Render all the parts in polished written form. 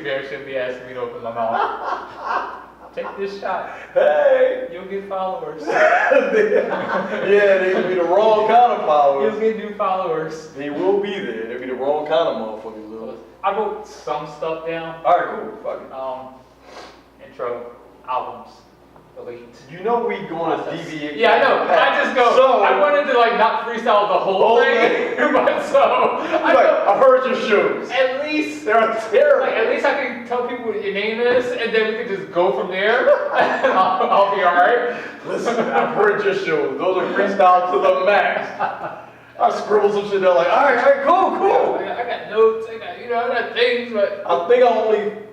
Instagram shouldn't be asking me to open my mouth. Take this shot. Hey! You'll get followers. Yeah, they'll be the wrong kind of followers. You'll get new followers. They will be there. They'll be the wrong kind of motherfuckers. Though. I wrote some stuff down. All right, cool. Fuck it. Intro, albums, elite. You know we going to deviate. Yeah, I know. I just go. So, I wanted to like not freestyle the whole thing, but so I heard your shows. At least They're terrible. Like, at least I can tell people what your name is, and then we can just go from there. And I'll be all right. Listen, I've heard your shows. Those are freestyle to the max. I scribble some shit down like, all right, cool. I got notes. I got things, but I think I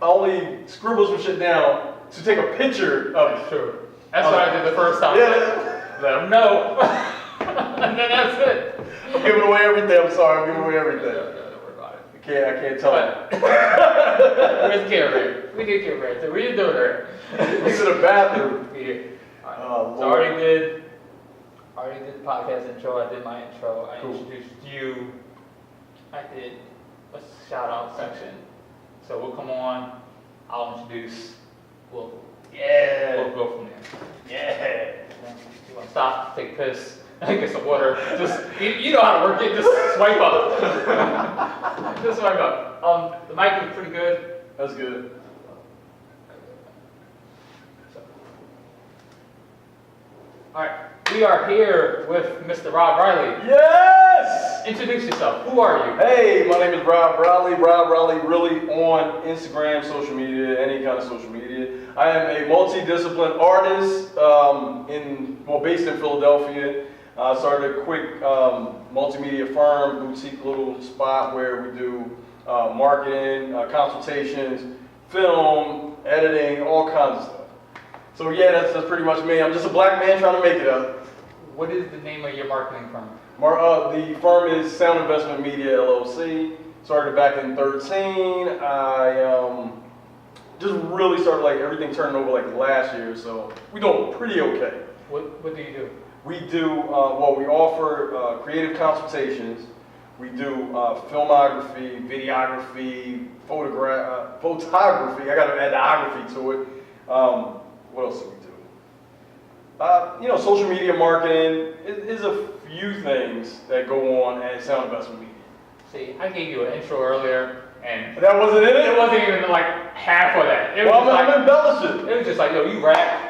only scribble some shit down to take a picture of it. Sure. That's what I did the first time. Yeah. Let them know. And then that's it. I'm giving away everything. I'm sorry. I'm giving away everything. No, don't worry about it. I can't tell you. Where's Carrie? We need Carrie. So what are you doing there? He's in the bathroom. Yeah. Right. Oh, so I already did the podcast intro. I did my intro. I Cool. introduced you. I did a shout out section. So we'll come on. I'll introduce. We'll go from there. Yeah. You want to stop, take a piss, get some water. Just you know how to work it. Just swipe up. Just swipe up. The mic is pretty good. That's good. All right, we are here with Mr. Rob Riley. Yes! Introduce yourself. Who are you? Hey, my name is Rob Riley. RobRileyReally on Instagram, social media, any kind of social media. I am a multidisciplined artist based in Philadelphia. I started a quick multimedia firm, boutique little spot where we do marketing, consultations, film, editing, all kinds of stuff. So yeah, that's pretty much me. I'm just a black man trying to make it up. What is the name of your marketing firm? The firm is Sound Investment Media LLC. Started back in 2013. I just really started everything turning over last year, so we're doing pretty okay. What do you do? We do, we offer creative consultations. We do filmography, videography, photography. I got to add the to it. What else do we do? Social media marketing. There's a few things that go on at Sound Investment Media. See, I gave you an intro earlier, and that wasn't in it? It wasn't even half of that. It was I'm embellishing. It was just yo, you rap.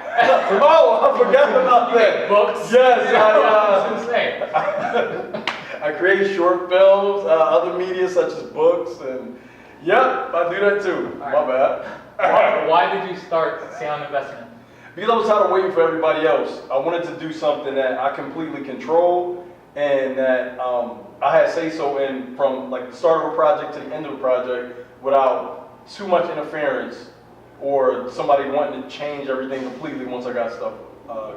Oh, I forgot about that. Books. Yes, I create short films, other media such as books, and I do that too. Right. My bad. Why did you start Sound Investment? Because I was tired of waiting for everybody else. I wanted to do something that I completely control and that I had say-so in from the start of a project to the end of a project without too much interference or somebody wanting to change everything completely once I got stuff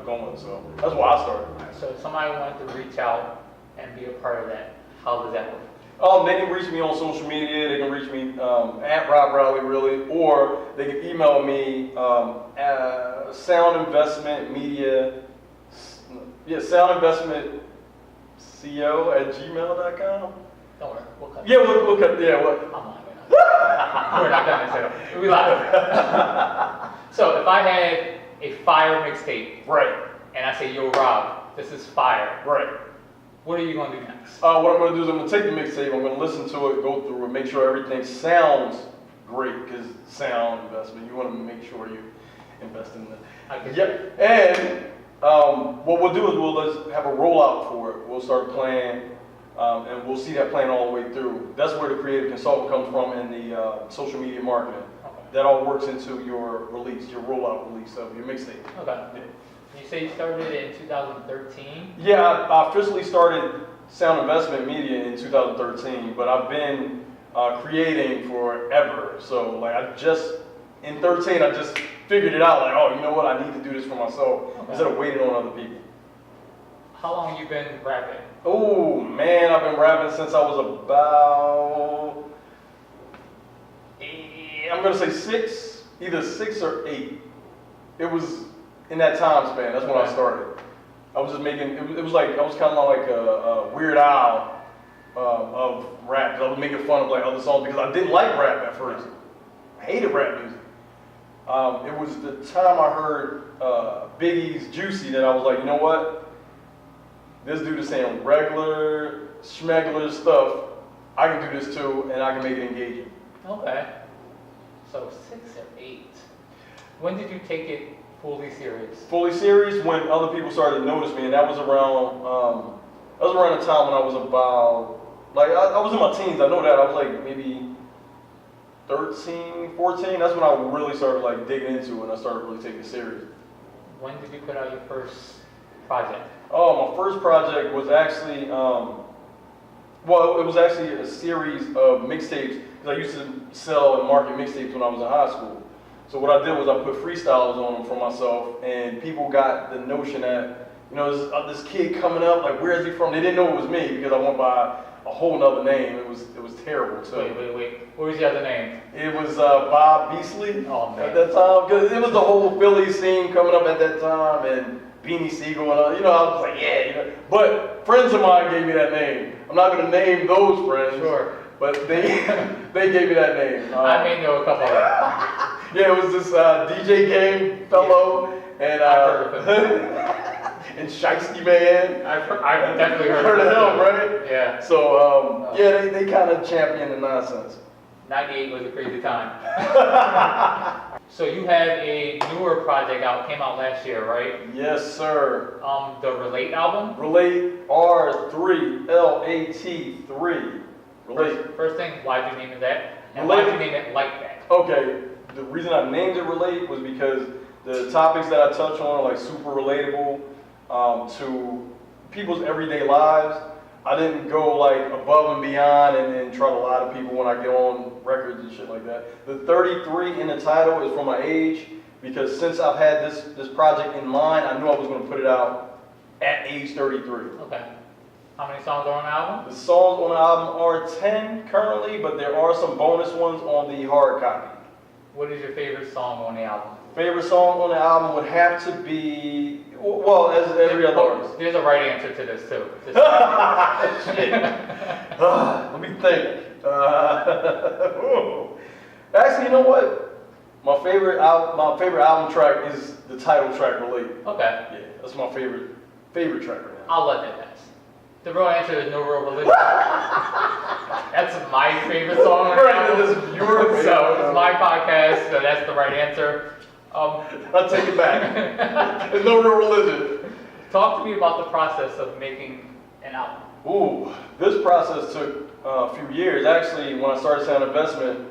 going. So that's why I started. So if somebody wanted to reach out and be a part of that, how does that work? They can reach me on social media. They can reach me at RobRileyReally, or they can email me Sound Investment Media, Sound Investment CO at gmail.com. Don't worry, we'll cut. Yeah, we'll cut. Yeah, what? I'm lying. We're not gonna say we live. So if I had a fire mixtape, Right. and I say, yo, Rob, this is fire. Right. What are you gonna do next? What I'm gonna do is I'm gonna take the mixtape. I'm gonna listen to it, go through it, make sure everything sounds great. Because sound investment, you want to make sure you invest in that. Yep. And what we'll do is we'll have a rollout for it. We'll start playing, and we'll see that playing all the way through. That's where the creative consultant comes from in the social media marketing. Okay. That all works into your release, your rollout release of your mixtape. Okay. Yeah. You say you started in 2013? Yeah, I officially started Sound Investment Media in 2013, but I've been creating forever. So in 13, I just figured it out. You know what? I need to do this for myself instead of waiting on other people. How long you been rapping? Oh man, I've been rapping since I was about, I'm gonna say either 6 or 8. It was in that time span. That's when I started. I was just making. It was I was kind of like a Weird Al of rap. I was making fun of other songs because I didn't like rap at first. I hated rap music. It was the time I heard Biggie's Juicy that I was like, you know what? This dude is saying regular, schmegular stuff. I can do this too, and I can make it engaging. Okay. So 6 or 8. When did you take it fully serious? Fully serious when other people started to notice me, and that was around the time when I was about, like, I was in my teens. I know that. I was like maybe 13, 14. That's when I really started like digging into it, and I started really taking it serious. When did you put out your first project? Oh, my first project was actually, well, it was actually a series of mixtapes, because I used to sell and market mixtapes when I was in high school. So what I did was I put freestyles on them for myself, and people got the notion that, you know, this kid coming up, like, where is he from? They didn't know it was me, because I went by a whole nother name. It was terrible, too. Wait. What was the other name? It was Bob Beasley Oh, man. at that time, because it was the whole Philly scene coming up at that time, and Beanie Siegel, and all, you know, I was like, yeah, you know. But friends of mine gave me that name. I'm not going to name those friends. Sure. But they gave me that name. I may know a couple of them. Yeah, it was this DJ Game fellow, and I've heard of him. and Shiesty Man. I've definitely Heard of him, right? Yeah. So yeah, they kind of championed the nonsense. 98 was a crazy time. So you have a newer project out, came out last year, right? Yes, sir. The Relate album? Relate R3 LAT3. Relate. First thing, why'd you name it that? And Relate. why'd you name it like that? Okay, the reason I named it Relate was because the topics that I touch on are like super relatable to people's everyday lives. I didn't go like above and beyond and try to lie to people when I get on records and shit like that. The 33 in the title is for my age, because since I've had this project in mind, I knew I was going to put it out at age 33. Okay. How many songs are on the album? The songs on the album are 10 currently, but there are some bonus ones on the hard copy. What is your favorite song on the album? Favorite song on the album would have to be, well, as every other artist. There's a right answer to this too. Shit. Let me think. Actually, you know what? My favorite album track is the title track, Relate. Okay. Yeah, that's my favorite track right now. I'll let that pass. The real answer is No Real Religion. That's my favorite song on the album. So it's my podcast, so that's the right answer. I'll take it back. There's no real religion. Talk to me about the process of making an album. Ooh, this process took a few years. Actually, when I started Sound Investment,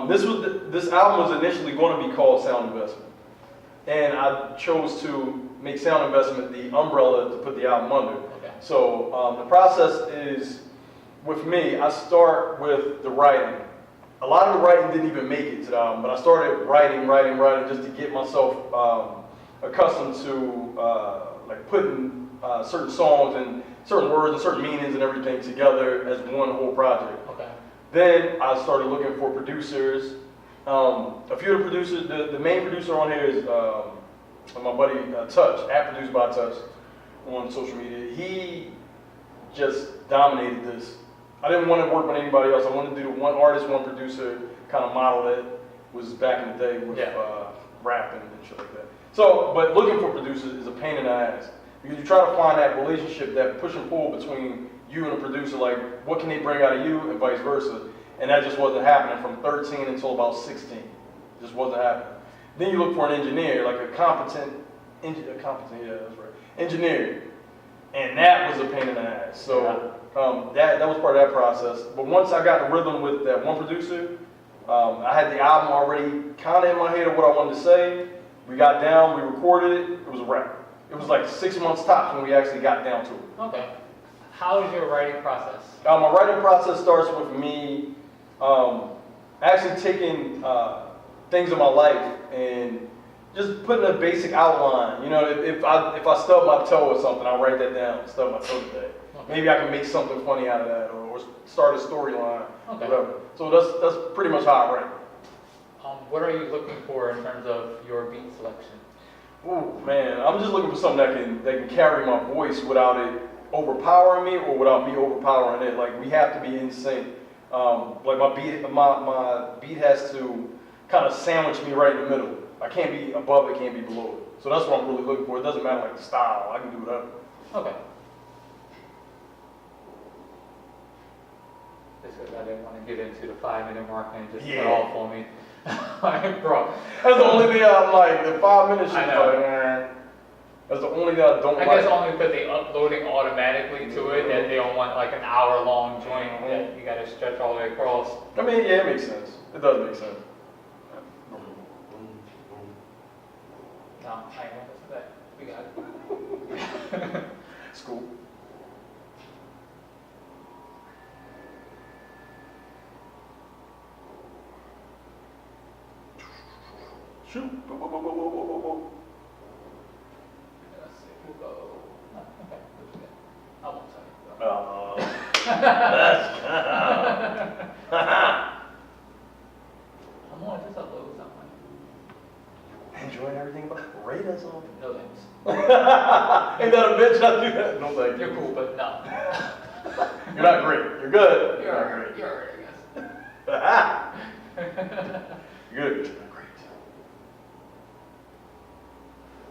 this album was initially going to be called Sound Investment, and I chose to make Sound Investment the umbrella to put the album under. Okay. So the process is, with me, I start with the writing. A lot of the writing didn't even make it to the album, but I started writing just to get myself accustomed to like putting certain songs and certain words and certain meanings and everything together as one whole project. Okay. Then I started looking for producers. A few of the producers, the main producer on here is my buddy Touch, @Produced by Touch on social media. He just dominated this. I didn't want to work with anybody else. I wanted to do the one artist, one producer kind of model that was back in the day with rapping and shit like that. So, but looking for producers is a pain in the ass, because you try to find that relationship, that push and pull between you and the producer, like what can they bring out of you and vice versa. And that just wasn't happening from 13 until about 16. It just wasn't happening. Then you look for an engineer, like a competent, yeah, that's right, engineer. And that was a pain in the ass. So that was part of that process. But once I got the rhythm with that one producer, I had the album already kind of in my head of what I wanted to say. We got down, we recorded it, it was a wrap. It was like 6 months tops when we actually got down to it. Okay. How is your writing process? My writing process starts with me actually taking things in my life and just putting a basic outline. You know, if I stub my toe or something, I'll write that down. Stub my toe today. Okay. Maybe I can make something funny out of that, or start a storyline, whatever. So that's pretty much how I write. What are you looking for in terms of your beat selection? Ooh, man, I'm just looking for something that can carry my voice without it overpowering me or without me overpowering it. Like, we have to be in sync. Like my beat has to kind of sandwich me right in the middle. I can't be above it, can't be below it. So that's what I'm really looking for. It doesn't matter like the style. I can do whatever. Okay. Just because I didn't want to get into the 5-minute mark and just cut off on me. Like, bro. That's the only thing I'm like, the 5 minutes shit. I know. Like, that's the only thing I don't like. I guess only because they uploading automatically to it that they don't want like an hour-long joint that you got to stretch all the way across. I mean, yeah, it makes sense. It does make sense. No, I ain't gonna listen to that. We got it. It's cool. Shoot. Go, go, go, go, go, go, go, go. Let's see, we'll go. Oh, okay, that's good. I won't tell you. Come on, just upload something. Enjoying everything but rate us on. No thanks. Ain't that a bitch? I do that. No thank you. You're cool, but no. You're not great. You're good. You're not alright, you're alright, I guess. You're good. You're not great.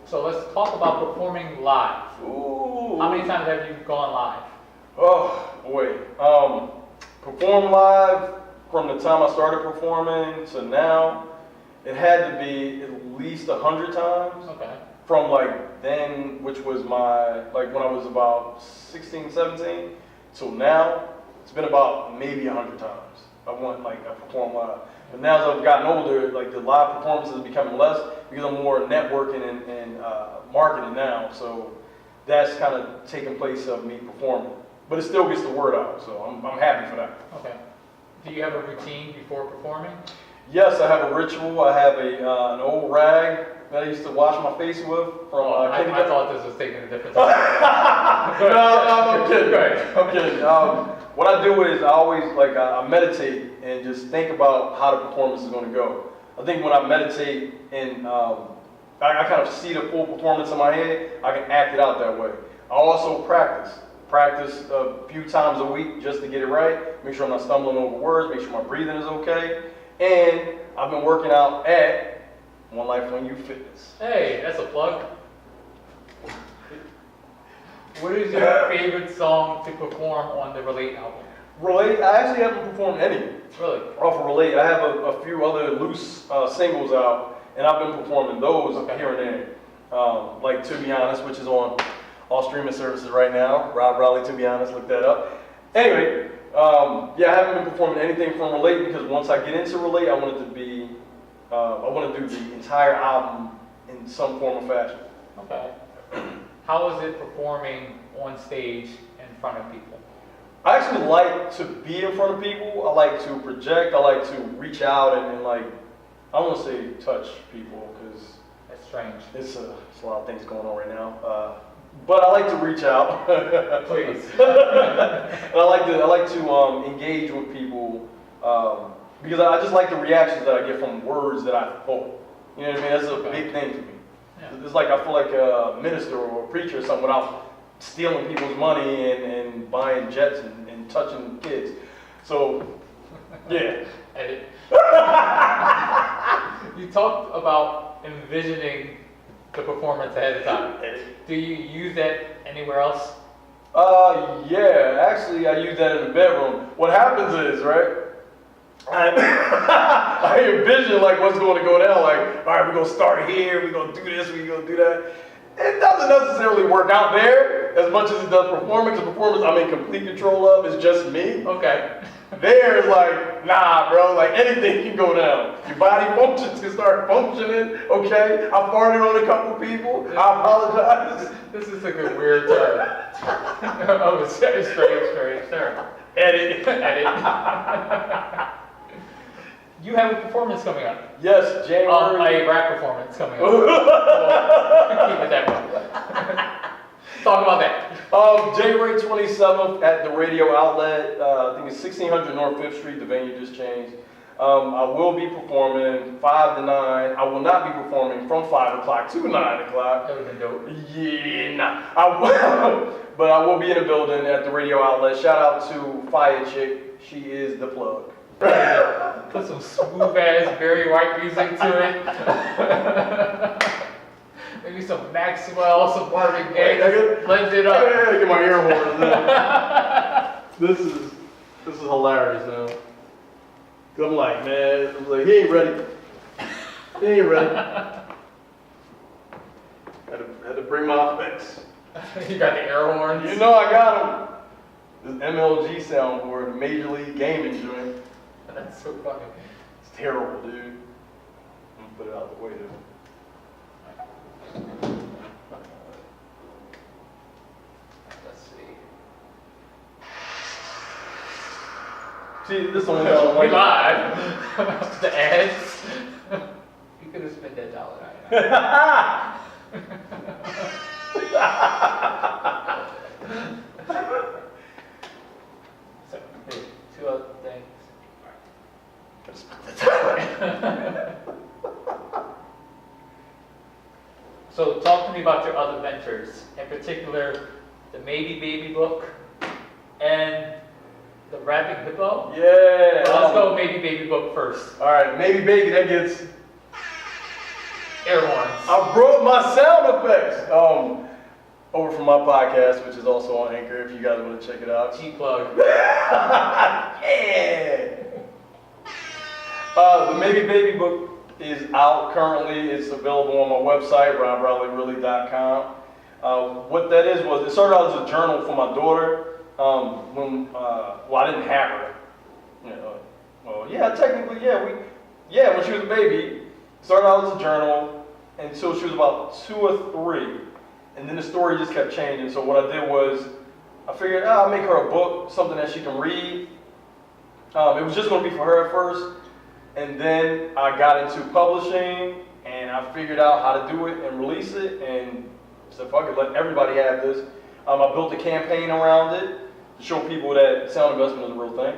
So let's talk about performing live. Ooh. How many times have you gone live? Oh boy. Perform live from the time I started performing to now, it had to be at least 100 times. Okay. From like then, which was my, like when I was about 16, 17, till now, it's been about maybe 100 times. I perform live. But now as I've gotten older, like the live performances are becoming less because I'm more networking and marketing now. So that's kind of taking place of me performing. But it still gets the word out, so I'm happy for that. Okay. Do you have a routine before performing? Yes, I have a ritual. I have an old rag that I used to wash my face with from I kindergarten. thought this was taking a different No, time. I'm kidding. Go ahead. I'm kidding. What I do is I always I meditate and just think about how the performance is going to go. I think when I meditate and I kind of see the full performance in my head, I can act it out that way. I also practice a few times a week just to get it right, make sure I'm not stumbling over words, make sure my breathing is okay. And I've been working out at 1Life1You Fitness. Hey, that's a plug. What is your favorite song to perform on the Relate album? Relate, I actually haven't performed any. Really? Off of Relate, I have a few other loose singles out, and I've been performing those here and there. Like To Be Honest, which is on all streaming services right now. RobRiley, To Be Honest, look that up. Anyway, yeah, I haven't been performing anything from Relate because once I get into Relate, I want it to be, I want to do the entire album in some form or fashion. Okay. How is it performing on stage in front of people? I actually like to be in front of people. I like to project. I like to reach out and like, I don't want to say touch people because That's strange. it's a lot of things going on right now. But I like to reach out. Please. And I like to engage with people because I just like the reactions that I get from words that I thought. You know what I mean? That's a big thing for me. Yeah. It's like I feel like a minister or a preacher or something without stealing people's money and buying jets and touching kids. So, yeah. Edit. You talked about envisioning the performance ahead of time. Do you use that anywhere else? Yeah, actually I use that in the bedroom. What happens is, right, I envision like what's going to go down, like, all right, we're going to start here, we're going to do this, we're going to do that. It doesn't necessarily work out there as much as it does performance. The performance I'm in complete control of is just me. Okay. There is like, nah, bro, like anything can go down. Your body functions can start functioning, okay? I farted on a couple people, I apologize. This is like a weird term. Oh, it's strange term. Edit. Edit. You have a performance coming up. Yes, January. A rap performance coming up. Well, keep it that way. Talk about that. January 27th at the radio outlet. I think it's 1600 North 5th Street. The venue just changed. I will be performing 5 to 9. I will not be performing from 5 o'clock to 9 o'clock. That would have been dope. Yeah, nah. But I will be in the building at the radio outlet. Shout out to Fire Chick. she is the plug. Put some smooth ass Barry White music to it. Maybe some Maxwell, some Marvin Gaye. Blend it up. I gotta get my ear horns in. This is hilarious, man. Cause I'm like, he ain't ready. He ain't ready. Had to bring my effects. You got the air horns. You know I got them. This MLG soundboard, Major League Gaming joint. That's so funny. It's terrible, dude. I'm gonna put it out the way, though. Let's see. See, this one I don't We like. live. The ads. You could have spent that $1. So, hey, 2 other things. So talk to me about your other ventures, in particular the Maybe Baby book and the Rapping Hippo. Yeah. Let's go Maybe Baby book first. All right, maybe baby, that gets. Air horns. I brought my sound effects over from my podcast, which is also on Anchor. If you guys want to check it out. G-plug. Yeah. The Maybe Baby book is out currently. It's available on my website, RobRileyReally.com. What that is was it started out as a journal for my daughter. When I didn't have her. Technically, when she was a baby. Started out as a journal until she was about 2 or 3, and then the story just kept changing. So what I did was I figured I'll make her a book, something that she can read. It was just going to be for her at first, and then I got into publishing, and I figured out how to do it and release it, and said, fuck it, let everybody have this. I built a campaign around it to show people that sound investment is a real thing.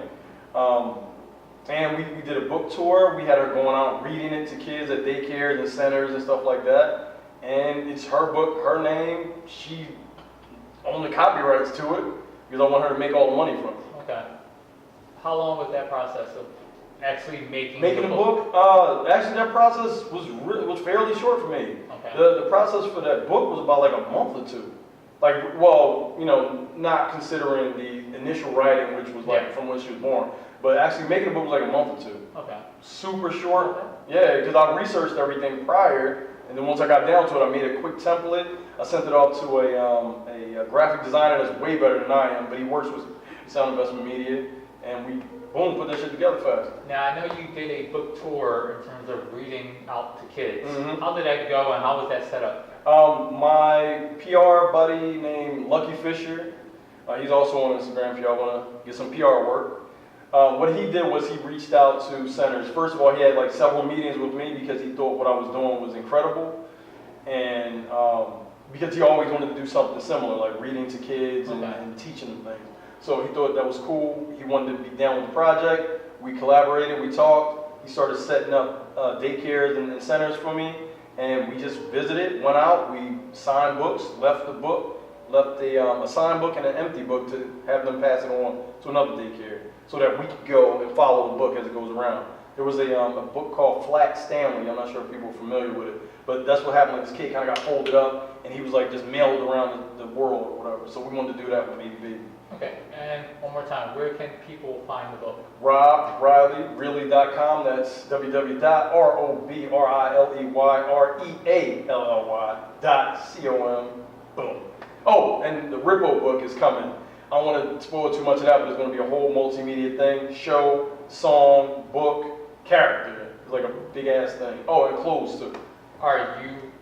And we did a book tour. We had her going out reading it to kids at daycares and centers and stuff like that. And it's her book, her name. She owned the copyrights to it because I want her to make all the money from it. Okay. How long was that process of actually making the book? Actually, that process was fairly short for me. Okay. The process for that book was about like a month or 2. Not considering the initial writing, which was from when she was born. But actually making the book was like a month or 2. Okay. Super short. Yeah, because I researched everything prior, and then once I got down to it, I made a quick template. I sent it off to a graphic designer that's way better than I am, but he works with Sound Investment Media, and we, boom, put that shit together fast. Now, I know you did a book tour in terms of reading out to kids. Mm-hmm. How did that go, and how was that set up? My PR buddy named Lucky Fisher, he's also on Instagram if y'all want to get some PR work. What he did was he reached out to centers. First of all, he had like several meetings with me because he thought what I was doing was incredible. And because he always wanted to do something similar, like reading to kids and teaching them things. So he thought that was cool. He wanted to be down with the project. We collaborated, we talked. He started setting up daycares and centers for me. And we just visited, went out, we signed books, left a signed book and an empty book to have them pass it on to another daycare so that we could go and follow the book as it goes around. There was a book called Flat Stanley. I'm not sure if people are familiar with it, but that's what happened. Like this kid kind of got folded up and he was like just mailed around the world or whatever. So we wanted to do that with Maybe Baby. Okay, and one more time, where can people find the book? RobRileyReally.com. That's www.RobRileyReally.com. Boom. Oh, and the Rippo book is coming. I don't want to spoil too much of that, but it's going to be a whole multimedia thing. Show, song, book, character. It's like a big ass thing. Oh, and clothes too. Are you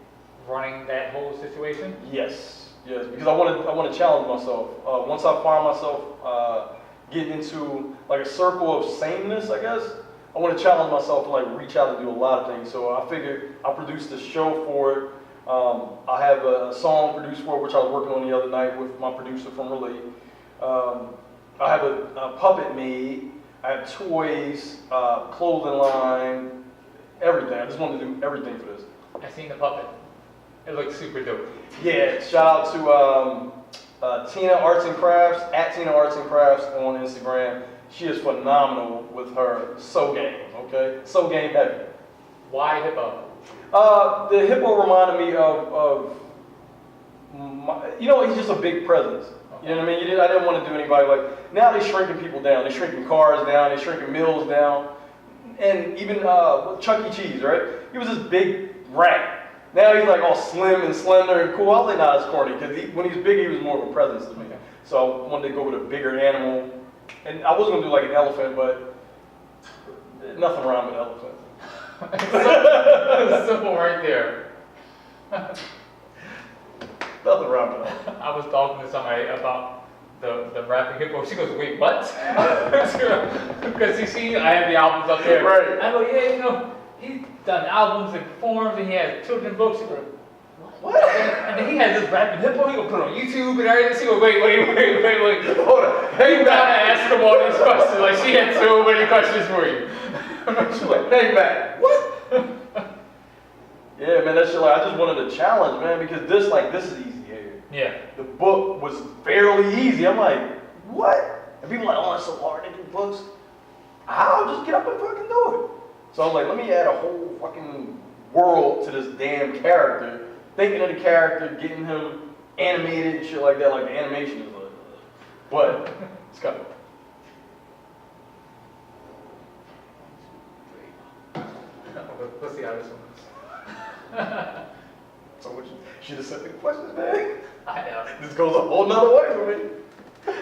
running that whole situation? Yes, because I want to challenge myself. Once I find myself getting into like a circle of sameness, I guess, I want to challenge myself to like reach out and do a lot of things. So I figured I'll produce the show for it. I have a song produced for it, which I was working on the other night with my producer from Relay. I have a puppet made. I have toys, clothing line, everything. I just wanted to do everything for this. I seen the puppet. It looks super dope. Yeah, shout out to Tina Arts and Crafts, at Tina Arts and Crafts on Instagram. she is phenomenal with her so game, okay? So game heavy. Why hippo? The hippo reminded me of he's just a big presence. You know what I mean? I didn't want to do anybody like, now they're shrinking people down. They're shrinking cars down. They're shrinking meals down. And even Chuck E. Cheese, right? He was this big rat. Now he's like all slim and slender and cool. I was like, nah, it's corny. Because when he was big, he was more of a presence to me. Okay. So I wanted to go with a bigger animal. And I was going to do like an elephant, but nothing wrong with elephant. It's simple right there. Nothing wrong with that. I was talking to somebody about the rapping hippo. She goes, wait, what? Because you see, I have the albums up there. Right. I go, yeah, he's done albums and performs, and he has children's books. She goes, what? And then he has this rapping hippo. He gonna put it on YouTube and everything. She goes, wait. Hold on. You gotta ask him all these questions. Like, she had so many questions for you. She's like, hey, man, what? Yeah, man, that shit, like, I just wanted a challenge, man, because this is easy here. Yeah. The book was fairly easy. I'm like, what? And people are like, oh, it's so hard to do books. I'll just get up and fucking do it. So I was like, let me add a whole fucking world to this damn character. Thinking of the character, getting him animated and shit like that, like the animation is like, but it's coming. Let's see how this one goes. So what you should have sent me questions, man. I know. This goes a whole nother way for me.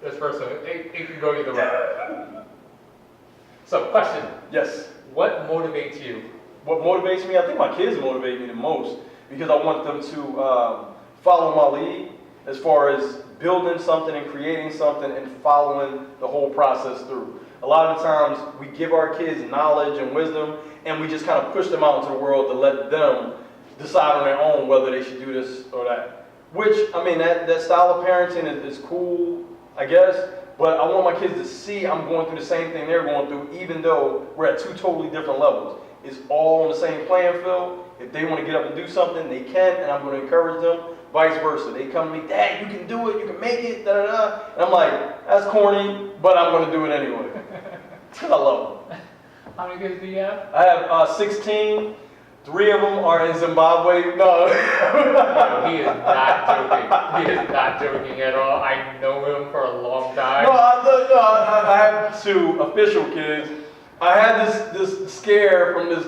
This first one, it can go either way. So, question. Yes. What motivates you? What motivates me? I think my kids motivate me the most because I want them to follow my lead as far as building something and creating something and following the whole process through. A lot of the times we give our kids knowledge and wisdom and we just kind of push them out into the world to let them decide on their own whether they should do this or that. Which, I mean, that style of parenting is cool, I guess, but I want my kids to see I'm going through the same thing they're going through, even though we're at two totally different levels. It's all on the same playing field. If they want to get up and do something, they can, and I'm going to encourage them. Vice versa. They come to me, Dad, you can do it, you can make it, da da da. And I'm like, that's corny, but I'm going to do it anyway. Because I love them. How many kids do you have? I have 16. 3 of them are in Zimbabwe. No. No, he is not joking. He is not joking at all. I know him for a long time. No, I have 2 official kids. I had this scare from this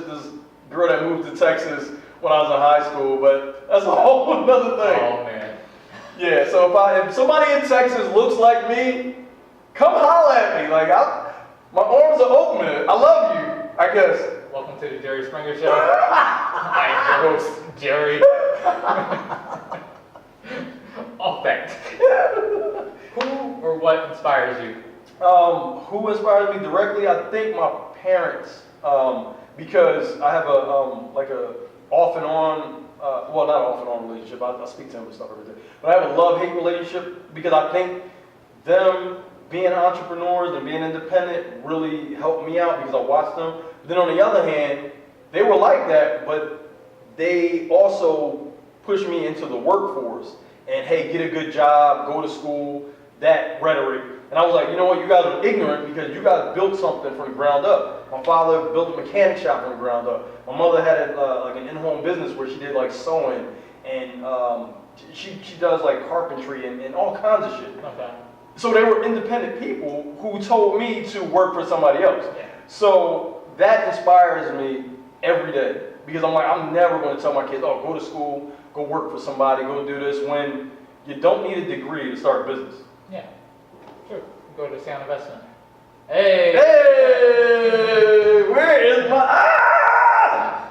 girl that moved to Texas when I was in high school, but that's a whole other thing. Oh man. Yeah, so if somebody in Texas looks like me, come holler at me. Like my arms are open. I love you, I guess. Welcome to the Jerry Springer Show. I am your host, Jerry. Effect. Who or what inspires you? Who inspires me directly? I think my parents, because I have a off and on, well, not off and on relationship. I speak to them and stuff every day, but I have a love-hate relationship because I think them being entrepreneurs and being independent really helped me out because I watched them. But then on the other hand, they were like that, but they also pushed me into the workforce and hey, get a good job, go to school, that rhetoric. And I was like, you know what, you guys are ignorant because you guys built something from the ground up. My father built a mechanic shop from the ground up. My mother had like an in-home business where she did like sewing and she does like carpentry and all kinds of shit. Okay. So they were independent people who told me to work for somebody else. Yeah. So that inspires me every day because I'm like, I'm never going to tell my kids, oh, go to school, go work for somebody, go do this, when you don't need a degree to start a business. Yeah, sure. Go to Sound Investment. Hey! Hey! Where is my... Ah!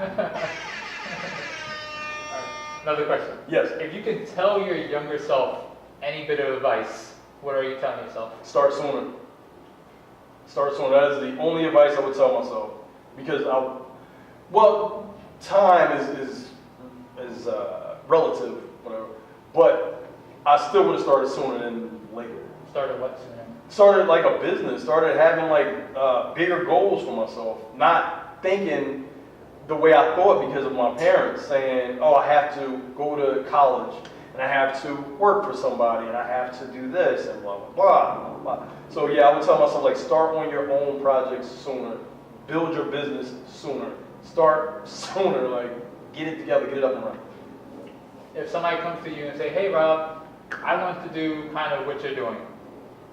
Another question. Yes. If you could tell your younger self any bit of advice, what are you telling yourself? Start sooner. Start sooner. That is the only advice I would tell myself. Because time is relative, whatever. But I still would have started sooner than later. Started what sooner? Started like a business. Started having like bigger goals for myself. Not thinking the way I thought because of my parents saying, oh, I have to go to college and I have to work for somebody, and I have to do this, and blah, blah, blah, blah, blah. So yeah, I would tell myself, like, start on your own projects sooner. Build your business sooner. Start sooner, like, get it together, get it up and running. If somebody comes to you and say, hey Rob, I want to do kind of what you're doing,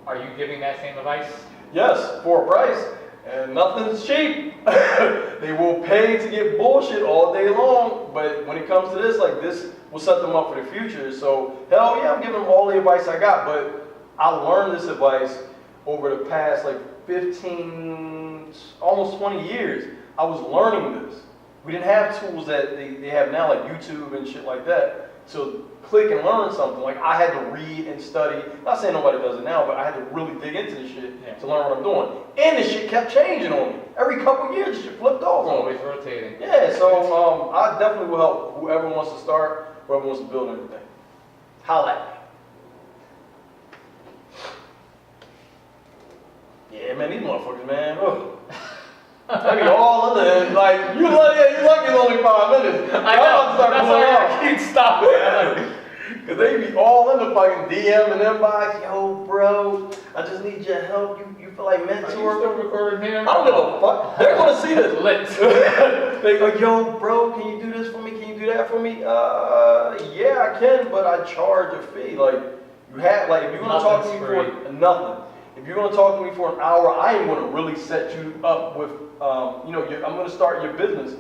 are you giving that same advice? Yes, for a price, and nothing's cheap. They will pay to get bullshit all day long, but when it comes to this, like, this will set them up for the future. So, hell yeah, I'm giving them all the advice I got, but I learned this advice over the past, like, 15, almost 20 years. I was learning this. We didn't have tools that they have now, like YouTube and shit like that. So click and learn something. Like, I had to read and study. Not saying nobody does it now, but I had to really dig into this shit to learn what I'm doing. And this shit kept changing on me. Every couple of years, this shit flipped over on me. Always rotating. Yeah, so I definitely will help whoever wants to start, whoever wants to build anything. Holla at me. Yeah, man, these motherfuckers, man. Ugh. They be all in there, like, you lucky it's only 5 minutes. I know, that's why I keep stopping. Cause they be all in the fucking DM and inbox, yo bro, I just need your help, you feel like mentor? Are you still recording here? I don't give a fuck, they're gonna see this. Lit. They go, yo bro, can you do this for me, can you do that for me? Yeah I can, but I charge a fee, like, you have, like, if you're gonna talk to me for nothing. If you're going to talk to me for an hour, I am going to really set you up with, I'm going to start your business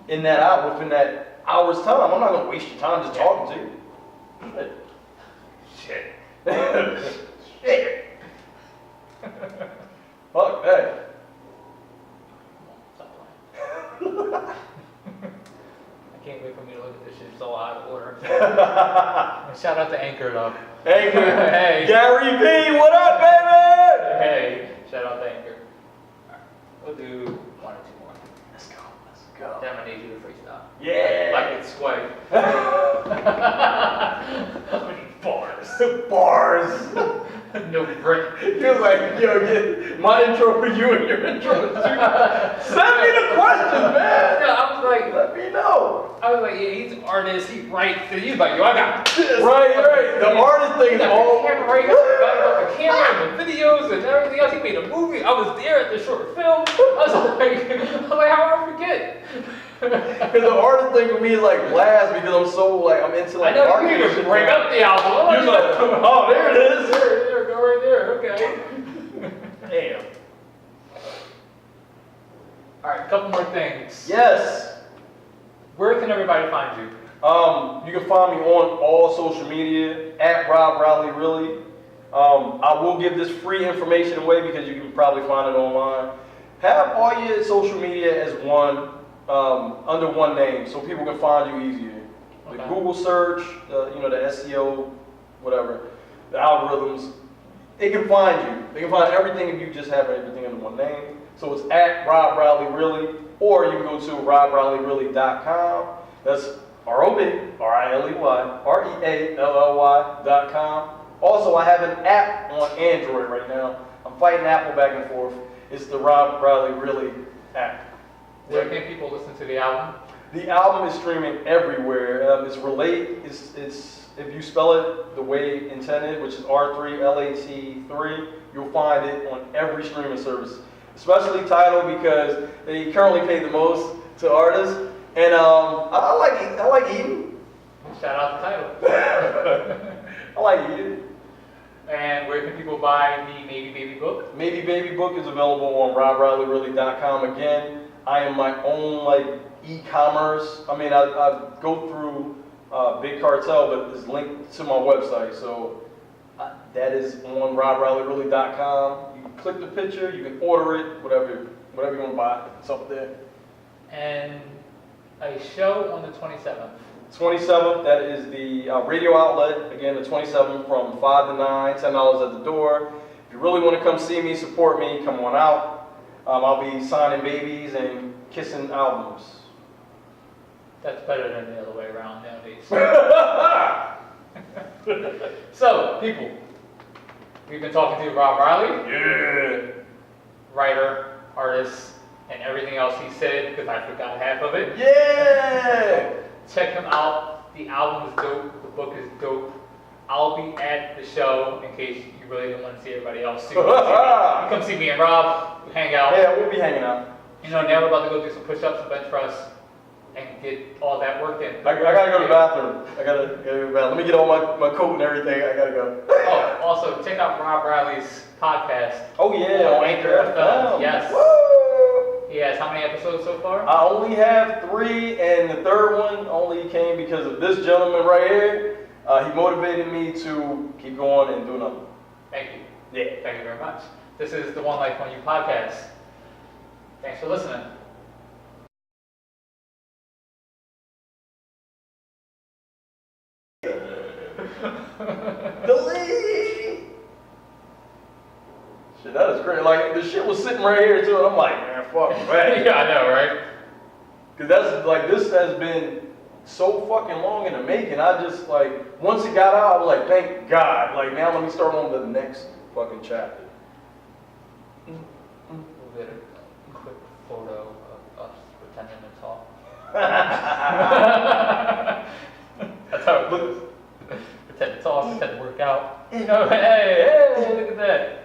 in that hour, within that hour's time. I'm not going to waste your time just talking to you. Shit. Shit. Fuck that. I can't wait for me to look at this shit so out of order. Shout out to Anchor though. Anchor. Hey. Gary P, what up, baby? Hey, shout out to Anchor. Alright, we'll do 1 or 2 more. Let's go. Damn, I need you to freestyle. Yeah. Like it's sway. Bars. Bars. No break. You're like, yo, my intro for you and your intro for you. Send me the questions, man. Yeah, I was like, let me know. I was like, yeah, he's an artist, he writes, and he's like, yo, I got this. Right. The artist thing is all. The camera, right? Got the camera and the videos and everything else. He made a movie. I was there at the short film. I was like, how would I forget? Because the artist thing for me is like last because I'm so like, I'm into like. I know you need to bring up the album. You're like, oh, there it is. There, go right there. Okay. Damn. All right, a couple more things. Yes. Where can everybody find you? You can find me on all social media at RobRileyReally. I will give this free information away because you can probably find it online. Have all your social media as one, under one name, so people can find you easier. The Google search, the SEO, whatever, the algorithms, they can find you. They can find everything if you just have everything under one name. So it's at RobRileyReally, or you can go to RobRileyReally.com. That's RobRileyReally.com. Also, I have an app on Android right now. I'm fighting Apple back and forth. It's the Rob Riley Really app. Where can people listen to the album? The album is streaming everywhere. It's Relate. It's if you spell it the way intended, which is R3LAT3, you'll find it on every streaming service. Especially Tidal because they currently pay the most to artists, and I like eating. Shout out to Tidal. I like eating. And where can people buy the Maybe Baby book? Maybe Baby book is available on RobRileyReally.com. Again, I am my own like e-commerce. I mean, I go through Big Cartel, but it's linked to my website, so that is on RobRileyReally.com. You can click the picture, you can order it, whatever you want to buy. It's up there. And a show on the 27th. 27th, that is the radio outlet. Again, the 27th from 5 to 9, $10 at the door. If you really want to come see me, support me, come on out. I'll be signing babies and kissing albums. That's better than the other way around nowadays. So, people, we've been talking to Rob Riley. Yeah. Writer, artist, and everything else he said because I forgot half of it. Yeah. Check him out The album is dope. The book is dope. I'll be at the show in case you really don't want to see everybody else. So you come see me and Rob. We hang out. Yeah, we'll be hanging out. You know, now we're about to go do some push-ups and bench press and get all that work in. I gotta go to the bathroom. I gotta go to the bathroom. Let me get all my coat and everything. I gotta go. Oh, also check out Rob Riley's podcast. Oh yeah, on Anchor FM. Yes. Woo! He has how many episodes so far? I only have 3, and the third one only came because of this gentleman right here. He motivated me to keep going and do another one. Thank you. Yeah. Thank you very much. This is the 1Life1You podcast. Thanks for listening. Delete! Shit, that is crazy. Like, the shit was sitting right here too, and I'm like, man, fuck, man. Yeah, I know, right? Because that's, like, this has been so fucking long in the making. I just, like, once it got out, I was like, thank God. Like, now let me start on to the next fucking chapter. We'll get a quick photo of us pretending to talk. That's how it looks. Pretend to talk, pretend to work out. You know, hey, look at that.